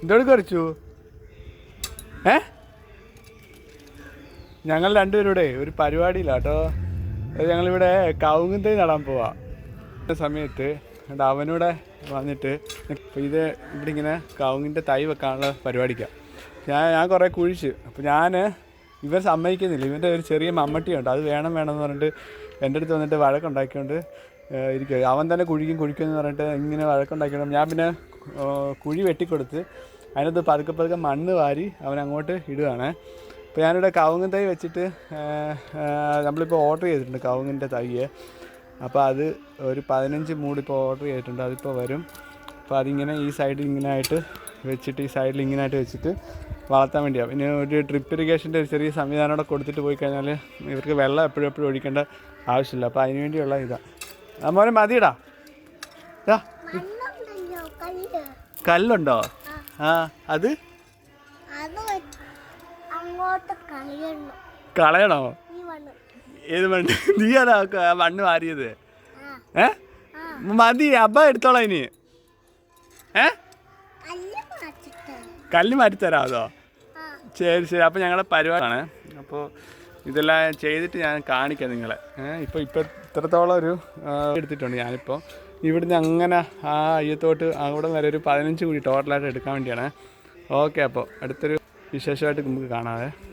എന്തോട് കുറച്ചു ഞങ്ങൾ രണ്ടുപേരുടെ ഒരു പരിപാടിയില്ല കേട്ടോ. ഞങ്ങളിവിടെ കവുങ്ങും തൈ നടാൻ പോവാ സമയത്ത് അവനൂടെ വന്നിട്ട് ഇത് ഇവിടെ ഇങ്ങനെ കവുങ്ങിൻ്റെ തൈ വെക്കാനുള്ള പരിപാടിക്കാണ്. ഞാൻ കുറേ കുഴിച്ച്. അപ്പോൾ ഇവർ സമ്മതിക്കുന്നില്ല. ഇവൻ്റെ ഒരു ചെറിയ മമ്മട്ടിയുണ്ട്, അത് വേണമെന്ന് പറഞ്ഞിട്ട് എൻ്റെ അടുത്ത് വന്നിട്ട് വഴക്കുണ്ടാക്കിക്കൊണ്ട് ഇരിക്കുക. അവൻ തന്നെ കുഴിക്കുമെന്ന് പറഞ്ഞിട്ട് ഇങ്ങനെ വഴക്കുണ്ടാക്കിക്കൊണ്ട് ഞാൻ പിന്നെ കുഴി വെട്ടിക്കൊടുത്ത് അതിനകത്ത് പതുക്കെ മണ്ണ് വാരി അവൻ അങ്ങോട്ട് ഇടുകയാണ്. അപ്പോൾ ഞാനിവിടെ കവുങ്ങ് തൈ വെച്ചിട്ട് നമ്മളിപ്പോൾ ഓർഡർ ചെയ്തിട്ടുണ്ട് കവുങ്ങിൻ്റെ തൈയെ. അപ്പോൾ അത് ഒരു 15 മൂടിപ്പോൾ ഓർഡർ ചെയ്തിട്ടുണ്ട്, അതിപ്പോൾ വരും. അപ്പോൾ അതിങ്ങനെ ഈ സൈഡിൽ ഇങ്ങനെയായിട്ട് വെച്ചിട്ട് വെച്ചിട്ട് വളർത്താൻ വേണ്ടിയാണ്. പിന്നെ ഒരു ഡ്രിപ്പ് ഇറിഗേഷൻ്റെ ഒരു ചെറിയ സംവിധാനം കൂടെ കൊടുത്തിട്ട് പോയി കഴിഞ്ഞാൽ ഇവർക്ക് വെള്ളം എപ്പോഴും ഒഴിക്കേണ്ട ആവശ്യമില്ല. അപ്പോൾ അതിന് വേണ്ടിയുള്ള ഇതാണ്. മോനെ മതിയിടാ. കല്ലുണ്ടോ? അത് കളയണോ? ഏത് മണ്ണ്? നീയാണോ മണ്ണ് വാരിയത്? മതി, അബ്ബ എടുത്തോളാം ഇനി. കല്ല് മാറ്റിത്തരാമോ? ശരി. അപ്പോൾ ഞങ്ങളുടെ പരിപാടിയാണ്. അപ്പോൾ ഇതെല്ലാം ചെയ്തിട്ട് ഞാൻ കാണിക്കാം നിങ്ങളെ. ഇപ്പോൾ ഇത്രത്തോളം ഒരു എടുത്തിട്ടുണ്ട്. ഞാനിപ്പോൾ ഇവിടുന്ന് അങ്ങനെ ആ അയ്യത്തോട്ട് അവിടെ വരെ ഒരു 15 കുഴി ടോട്ടലായിട്ട് എടുക്കാൻ വേണ്ടിയാണ്. ഓക്കെ, അപ്പോൾ അടുത്തൊരു വിശേഷമായിട്ട് നമുക്ക് കാണാവേ.